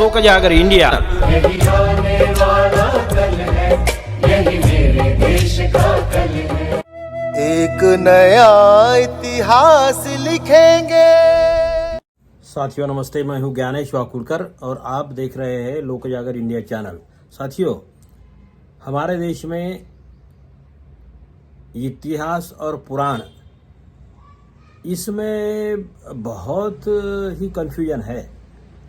लोक जागर इंडिया। यही आने वाला कल है, यही मेरे देश का कल है। एक नया इतिहास लिखेंगे। साथियों नमस्ते, मैं हूं ज्ञानेश वाकुड़कर और आप देख रहे हैं लोक जागर इंडिया चैनल। साथियों, हमारे देश में इतिहास और पुराण, इसमें बहुत ही कन्फ्यूजन है।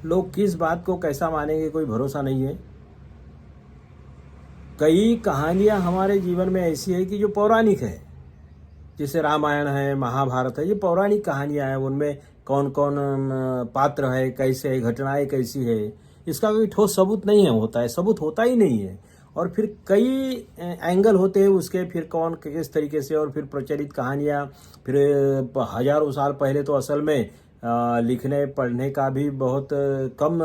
लोग किस बात को कैसा मानेंगे कोई भरोसा नहीं है। कई कहानियां हमारे जीवन में ऐसी है कि जो पौराणिक है, जैसे रामायण है, महाभारत है, ये पौराणिक कहानियां हैं। उनमें कौन कौन पात्र है, कैसे है, घटनाएं कैसी है, इसका कोई ठोस सबूत नहीं है, होता है सबूत होता ही नहीं है। और फिर कई एंगल होते हैं उसके, फिर कौन किस तरीके से, और फिर प्रचलित कहानियाँ, फिर हजारों साल पहले तो असल में लिखने पढ़ने का भी बहुत कम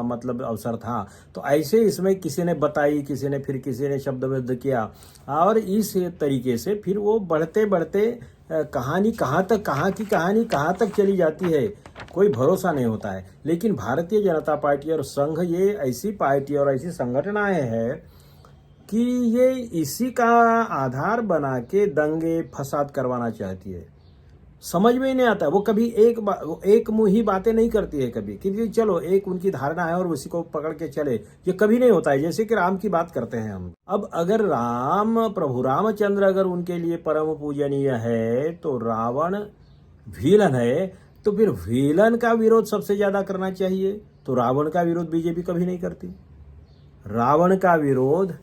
मतलब अवसर था। तो ऐसे इसमें किसी ने बताई, किसी ने फिर किसी ने शब्दबद्ध किया, और इस तरीके से फिर वो बढ़ते बढ़ते कहानी कहाँ तक, कहाँ की कहानी कहाँ तक चली जाती है, कोई भरोसा नहीं होता है। लेकिन भारतीय जनता पार्टी और संघ, ये ऐसी पार्टी और ऐसी संगठनाएं हैं कि ये इसी का आधार बना के दंगे फसाद करवाना चाहती है। समझ में ही नहीं आता। वो कभी एक मुँह ही बातें नहीं करती है कभी, क्योंकि चलो एक उनकी धारणा है और उसी को पकड़ के चले, ये कभी नहीं होता है। जैसे कि राम की बात करते हैं हम। अब अगर राम, प्रभु रामचंद्र अगर उनके लिए परम पूजनीय है, तो रावण विलन है, तो फिर विलन का विरोध सबसे ज्यादा करना चाहिए। तो रावण का विरोध बीजेपी कभी नहीं करती, रावण का विरोध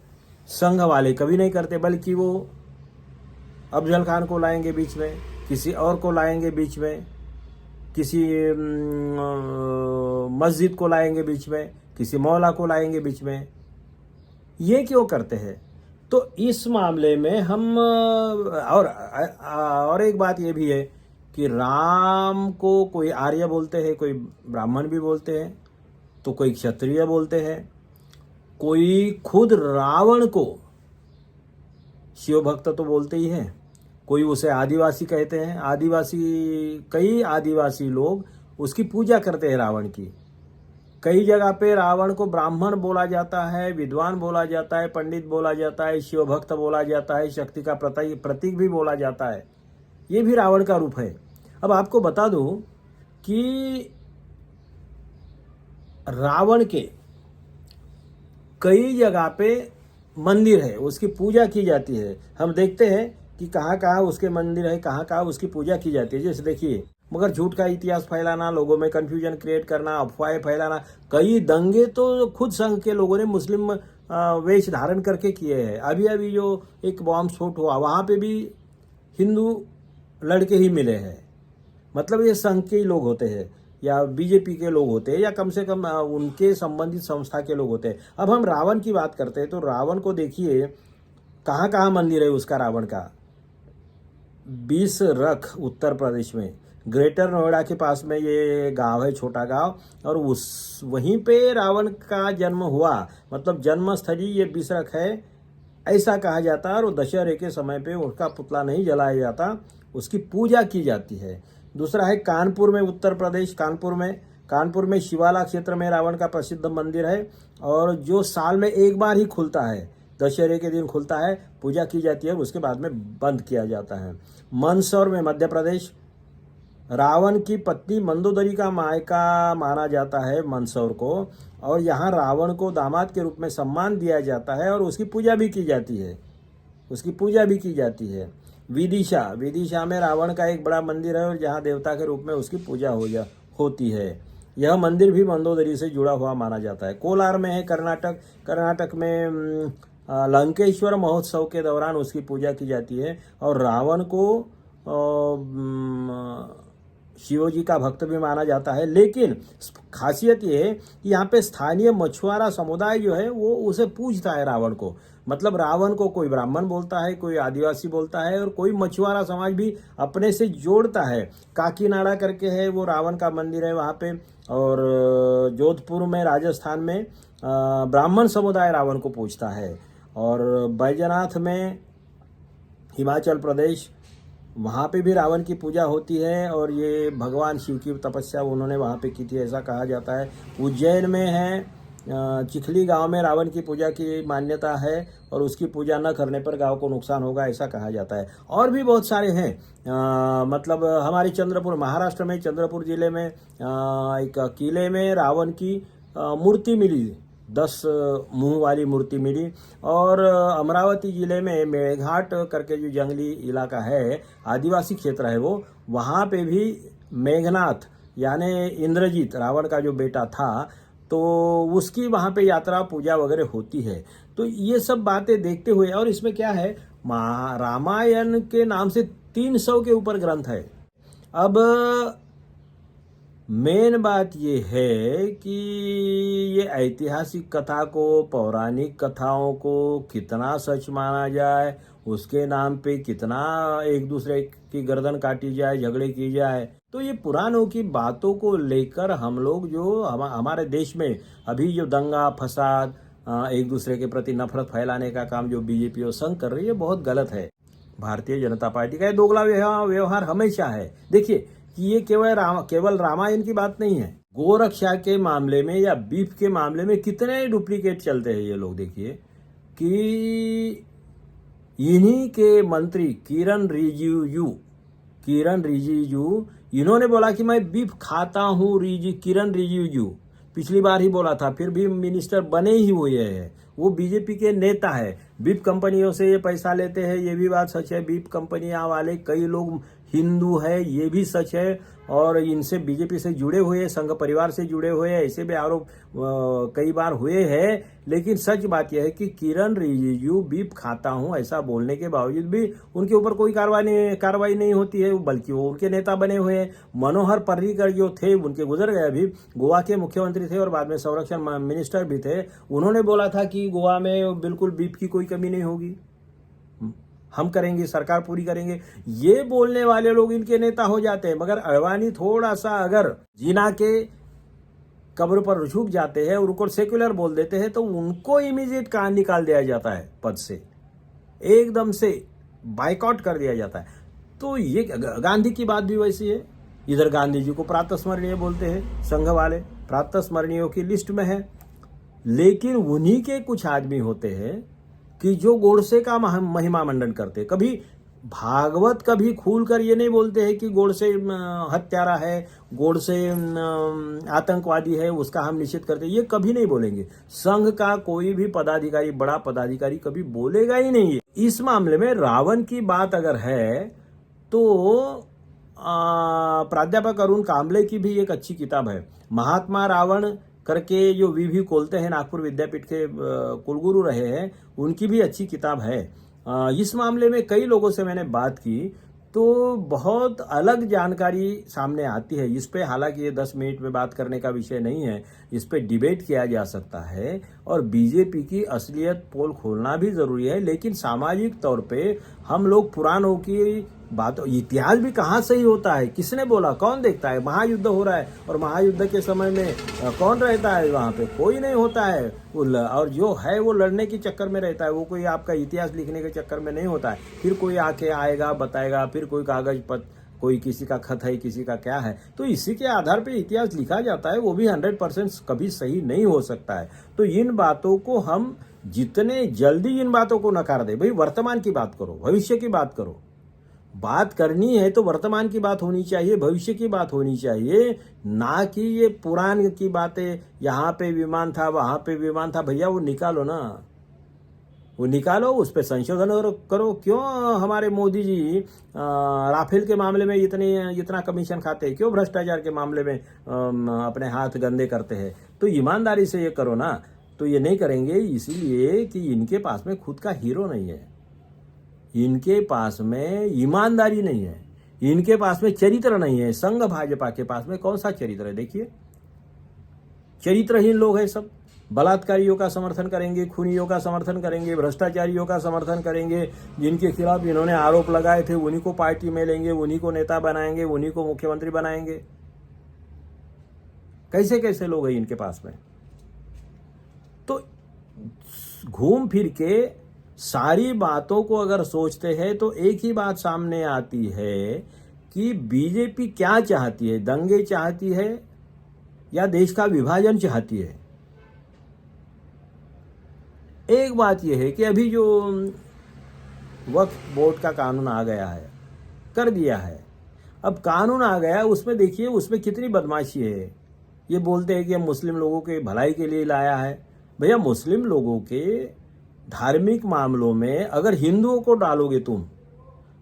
संघ वाले कभी नहीं करते, बल्कि वो अफजल खान को लाएंगे बीच में, किसी और को लाएंगे बीच में, किसी मस्जिद को लाएंगे बीच में, किसी मौला को लाएंगे बीच में। ये क्यों करते हैं? तो इस मामले में हम और एक बात ये भी है कि राम को कोई आर्य बोलते हैं, कोई ब्राह्मण भी बोलते हैं, तो कोई क्षत्रिय बोलते हैं, कोई खुद रावण को शिव भक्त तो बोलते ही हैं, कोई उसे आदिवासी कहते हैं। कई आदिवासी लोग उसकी पूजा करते हैं रावण की। कई जगह पे रावण को ब्राह्मण बोला जाता है, विद्वान बोला जाता है, पंडित बोला जाता है, शिव भक्त बोला जाता है, शक्ति का प्रतीक भी बोला जाता है। ये भी रावण का रूप है। अब आपको बता दूं कि रावण के कई जगह पे मंदिर है, उसकी पूजा की जाती है। हम देखते हैं कि कहाँ कहाँ उसके मंदिर है, कहाँ कहाँ उसकी पूजा की जाती है। जैसे देखिए, मगर झूठ का इतिहास फैलाना, लोगों में कंफ्यूजन क्रिएट करना, अफवाहें फैलाना, कई दंगे तो खुद संघ के लोगों ने मुस्लिम वेश धारण करके किए हैं। अभी जो एक बॉम्ब स्फोट हुआ, वहाँ पे भी हिंदू लड़के ही मिले हैं। मतलब ये संघ के ही लोग होते हैं, या बीजेपी के लोग होते हैं, या कम से कम उनके संबंधित संस्था के लोग होते हैं। अब हम रावण की बात करते हैं, तो रावण को देखिए कहाँ कहाँ मंदिर है उसका, रावण का 20 रख उत्तर प्रदेश में, ग्रेटर नोएडा के पास में ये गांव है, छोटा गांव, और वहीं पे रावण का जन्म हुआ। मतलब जन्मस्थली ये 20 रख है, ऐसा कहा जाता है। और दशहरे के समय पे उसका पुतला नहीं जलाया जाता, उसकी पूजा की जाती है। दूसरा है कानपुर में, उत्तर प्रदेश, कानपुर में शिवाला क्षेत्र में रावण का प्रसिद्ध मंदिर है, और जो साल में एक बार ही खुलता है, दशहरे के दिन खुलता है, पूजा की जाती है, उसके बाद में बंद किया जाता है। मंदसौर में, मध्य प्रदेश, रावण की पत्नी मंदोदरी का मायका माना जाता है मंदसौर को, और यहाँ रावण को दामाद के रूप में सम्मान दिया जाता है, और उसकी पूजा भी की जाती है। विदिशा में रावण का एक बड़ा मंदिर है, और जहाँ देवता के रूप में उसकी पूजा होती है। यह मंदिर भी मंदोदरी से जुड़ा हुआ माना जाता है। कोलार में है, कर्नाटक में लंकेश्वर महोत्सव के दौरान उसकी पूजा की जाती है, और रावण को शिवजी का भक्त भी माना जाता है। लेकिन खासियत ये है कि यहाँ पे स्थानीय मछुआरा समुदाय जो है वो उसे पूजता है रावण को। मतलब रावण को कोई ब्राह्मण बोलता है, कोई आदिवासी बोलता है, और कोई मछुआरा समाज भी अपने से जोड़ता है। काकीनाडा करके है, वो रावण का मंदिर है वहाँ पे। और जोधपुर में, राजस्थान में ब्राह्मण समुदाय रावण को पूजता है। और बैजनाथ में, हिमाचल प्रदेश, वहाँ पे भी रावण की पूजा होती है और ये भगवान शिव की तपस्या उन्होंने वहाँ पे की थी, ऐसा कहा जाता है। उज्जैन में है चिखली गांव में रावण की पूजा की मान्यता है और उसकी पूजा न करने पर गांव को नुकसान होगा, ऐसा कहा जाता है। और भी बहुत सारे हैं, मतलब हमारे चंद्रपुर, महाराष्ट्र में चंद्रपुर जिले में एक किले में रावण की मूर्ति मिली, 10 मुंह वाली मूर्ति मिली। और अमरावती जिले में मेघाट करके जो जंगली इलाका है, आदिवासी क्षेत्र है वो, वहाँ पे भी मेघनाथ यानी इंद्रजीत रावण का जो बेटा था, तो उसकी वहाँ पे यात्रा पूजा वगैरह होती है। तो ये सब बातें देखते हुए, और इसमें क्या है, रामायण के नाम से 300 के ऊपर ग्रंथ है। अब मेन बात ये है कि ये ऐतिहासिक कथा को, पौराणिक कथाओं को कितना सच माना जाए, उसके नाम पे कितना एक दूसरे की गर्दन काटी जाए, झगड़े की जाए। तो ये पुराणों की बातों को लेकर हम लोग जो हमारे देश में अभी जो दंगा फसाद, एक दूसरे के प्रति नफरत फैलाने का काम जो बीजेपी और संघ कर रही है, बहुत गलत है। भारतीय जनता पार्टी का ये दोगला व्यवहार हमेशा है। देखिए कि ये केवल रामायण की बात नहीं है, गोरक्षा के मामले में या बीफ के मामले में कितने डुप्लीकेट चलते हैं ये लोग। देखिए कि इन्हीं के मंत्री किरण रिजिजू इन्होंने बोला कि मैं बीफ खाता हूं। किरण रिजिजू पिछली बार ही बोला था, फिर भी मिनिस्टर बने ही हुए हैं। वो बीजेपी के नेता है। बीफ कंपनियों से ये पैसा लेते हैं, ये भी बात सच है। बीफ कंपनियां वाले कई लोग हिंदू है, ये भी सच है। और इनसे बीजेपी से जुड़े हुए, संघ परिवार से जुड़े हुए, ऐसे भी आरोप कई बार हुए हैं। लेकिन सच बात यह है कि किरण रिजिजू बीफ खाता हूं ऐसा बोलने के बावजूद भी उनके ऊपर कोई कार्रवाई नहीं होती है, बल्कि वो उनके नेता बने हुए हैं। मनोहर पर्रिकर जो थे, उनके गुजर गए, अभी गोवा के मुख्यमंत्री थे और बाद में संरक्षण मिनिस्टर भी थे। उन्होंने बोला था कि गोवा में बिल्कुल बीफ की कोई कमी नहीं होगी, हम करेंगे, सरकार पूरी करेंगे। ये बोलने वाले लोग इनके नेता हो जाते हैं। मगर अडवाणी थोड़ा सा अगर जीना के कब्र पर झुक जाते हैं और उनको सेक्युलर बोल देते हैं, तो उनको इमीडिएट कहाँ निकाल दिया जाता है, पद से एकदम से बाइकआउट कर दिया जाता है। तो ये गांधी की बात भी वैसी है। इधर गांधी जी को प्रातस्मरणीय बोलते हैं, संघ वाले प्रातस्मरणीयों की लिस्ट में है। लेकिन उन्हीं के कुछ आदमी होते हैं कि जो गोडसे का महिमा मंडन करते। कभी भागवत कभी खुलकर ये नहीं बोलते हैं कि गोडसे हत्यारा है, गोडसे आतंकवादी है, उसका हम निषेध करते, ये कभी नहीं बोलेंगे। संघ का कोई भी पदाधिकारी, बड़ा पदाधिकारी कभी बोलेगा ही नहीं है। इस मामले में रावण की बात अगर है तो प्राध्यापक अरुण कांबले की भी एक अच्छी किताब है, महात्मा रावण करके, जो वीवी खोलते हैं, नागपुर विद्यापीठ के कुलगुरु रहे हैं, उनकी भी अच्छी किताब है। इस मामले में कई लोगों से मैंने बात की तो बहुत अलग जानकारी सामने आती है। इस पे हालांकि ये 10 मिनट में बात करने का विषय नहीं है, इस पे डिबेट किया जा सकता है और बीजेपी की असलियत पोल खोलना भी जरूरी है। लेकिन सामाजिक तौर पे हम लोग पुराणों की बात, इतिहास भी कहाँ सही होता है, किसने बोला, कौन देखता है। महायुद्ध हो रहा है और महायुद्ध के समय में कौन रहता है वहाँ पे, कोई नहीं होता है। और जो है वो लड़ने के चक्कर में रहता है, वो कोई आपका इतिहास लिखने के चक्कर में नहीं होता है। फिर कोई आके आएगा, बताएगा, फिर कोई कागज पत्र, कोई किसी का खत है, किसी का क्या है, तो इसी के आधार पे इतिहास लिखा जाता है। वो भी 100% कभी सही नहीं हो सकता है। तो इन बातों को हम जितने जल्दी इन बातों को नकार दे, भाई वर्तमान की बात करो, भविष्य की बात करो। बात करनी है तो वर्तमान की बात होनी चाहिए, भविष्य की बात होनी चाहिए, ना कि ये पुराण की बातें, यहाँ पे विमान था, वहां पे विमान था। भैया वो निकालो ना, वो निकालो, उस पर संशोधन करो। क्यों हमारे मोदी जी राफेल के मामले में इतना कमीशन खाते हैं, क्यों भ्रष्टाचार के मामले में अपने हाथ गंदे करते हैं। तो ईमानदारी से ये करो ना। तो ये नहीं करेंगे इसीलिए कि इनके पास में खुद का हीरो नहीं है, इनके पास में ईमानदारी नहीं है, इनके पास में चरित्र नहीं है। संघ भाजपा के पास में कौन सा चरित्र है, देखिए, चरित्रहीन लोग हैं सब। बलात्कारियों का समर्थन करेंगे, खूनियों का समर्थन करेंगे, भ्रष्टाचारियों का समर्थन करेंगे। जिनके खिलाफ इन्होंने आरोप लगाए थे उन्हीं को पार्टी में लेंगे, उन्हीं को नेता बनाएंगे, उन्हीं को मुख्यमंत्री बनाएंगे। कैसे कैसे लोग हैं इनके पास में। तो घूम फिर के सारी बातों को अगर सोचते हैं तो एक ही बात सामने आती है कि बीजेपी क्या चाहती है, दंगे चाहती है या देश का विभाजन चाहती है। एक बात यह है कि अभी जो वक्फ बोर्ड का कानून आ गया है, कर दिया है, अब कानून आ गया, उसमें देखिए उसमें कितनी बदमाशी है। ये बोलते हैं कि हम मुस्लिम लोगों के भलाई के लिए लाया है। भैया, मुस्लिम लोगों के धार्मिक मामलों में अगर हिंदुओं को डालोगे तुम,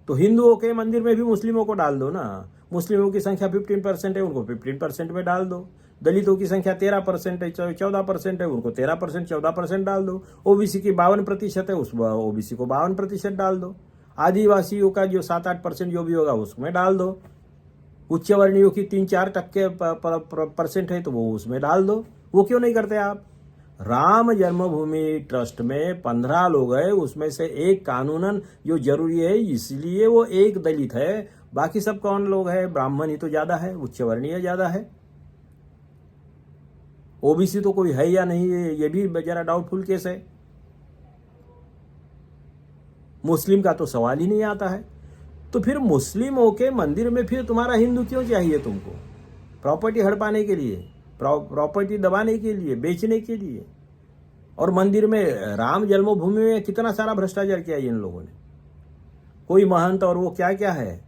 तो हिंदुओं के मंदिर में भी मुस्लिमों को डाल दो ना। मुस्लिमों की संख्या 15% है, उनको 15% में डाल दो। दलितों की संख्या 13% है, 14% है, उनको 13%, 14% डाल दो। ओबीसी की 52% है, उस ओबीसी को 52% डाल दो। आदिवासियों का जो 7-8% जो भी होगा उसमें डाल दो। उच्च वर्णियों की 3-4% है तो वो उसमें डाल दो। वो क्यों नहीं करते आप? राम जन्मभूमि ट्रस्ट में 15 लोग हैं, उसमें से एक कानूनन जो जरूरी है, इसलिए वो एक दलित है। बाकी सब कौन लोग हैं? ब्राह्मण ही तो ज्यादा है, उच्च वर्णीय ज्यादा है। ओबीसी तो कोई है या नहीं, ये भी जरा डाउटफुल केस है। मुस्लिम का तो सवाल ही नहीं आता है। तो फिर मुस्लिमों के मंदिर में फिर तुम्हारा हिंदू क्यों चाहिए तुमको? प्रॉपर्टी हड़पाने के लिए, प्रॉपर्टी दबाने के लिए, बेचने के लिए। और मंदिर में राम जन्मभूमि में कितना सारा भ्रष्टाचार किया इन लोगों ने। कोई महंत और वो क्या क्या है,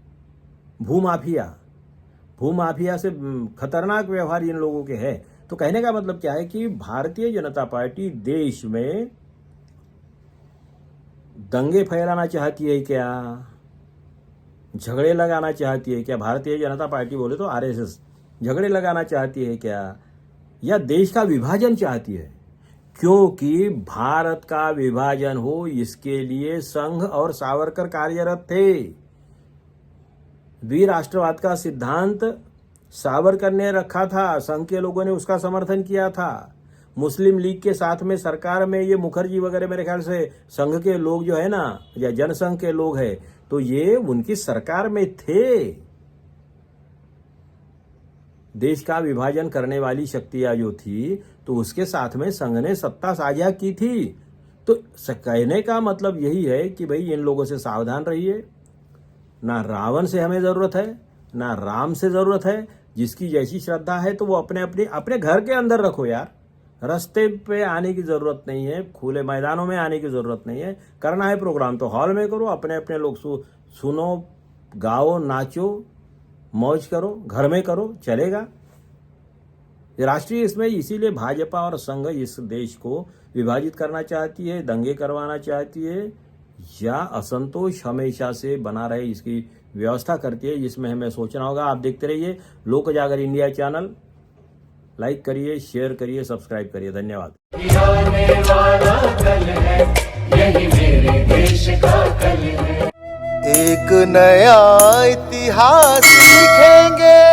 भूमाफिया से खतरनाक व्यवहार इन लोगों के है। तो कहने का मतलब क्या है कि भारतीय जनता पार्टी देश में दंगे फैलाना चाहती है क्या? झगड़े लगाना चाहती है क्या? भारतीय जनता पार्टी बोले तो आरएसएस झगड़े लगाना चाहती है क्या? या देश का विभाजन चाहती है? क्योंकि भारत का विभाजन हो इसके लिए संघ और सावरकर कार्यरत थे। द्विराष्ट्रवाद का सिद्धांत सावरकर ने रखा था, संघ के लोगों ने उसका समर्थन किया था। मुस्लिम लीग के साथ में सरकार में ये मुखर्जी वगैरह मेरे ख्याल से संघ के लोग जो है ना, या जनसंघ के लोग हैं, तो ये उनकी सरकार में थे। देश का विभाजन करने वाली शक्तियां जो थी, तो उसके साथ में संघ ने सत्ता साझा की थी। तो कहने का मतलब यही है कि भाई इन लोगों से सावधान रहिए। ना रावण से हमें जरूरत है, ना राम से जरूरत है। जिसकी जैसी श्रद्धा है तो वो अपने घर के अंदर रखो यार। रास्ते पे आने की जरूरत नहीं है, खुले मैदानों में आने की जरूरत नहीं है। करना है प्रोग्राम तो हॉल में करो, अपने लोग सुनो, गाओ, नाचो, मौज करो, घर में करो, चलेगा। राष्ट्रीय इसमें इसीलिए भाजपा और संघ इस देश को विभाजित करना चाहती है, दंगे करवाना चाहती है, या असंतोष हमेशा से बना रहे इसकी व्यवस्था करती है, जिसमें हमें सोचना होगा। आप देखते रहिए लोक जागर इंडिया चैनल, लाइक करिए, शेयर करिए, सब्सक्राइब करिए। धन्यवाद। आने वाला कल है, यही मेरे देश का कल है। एक नया इतिहास लिखेंगे।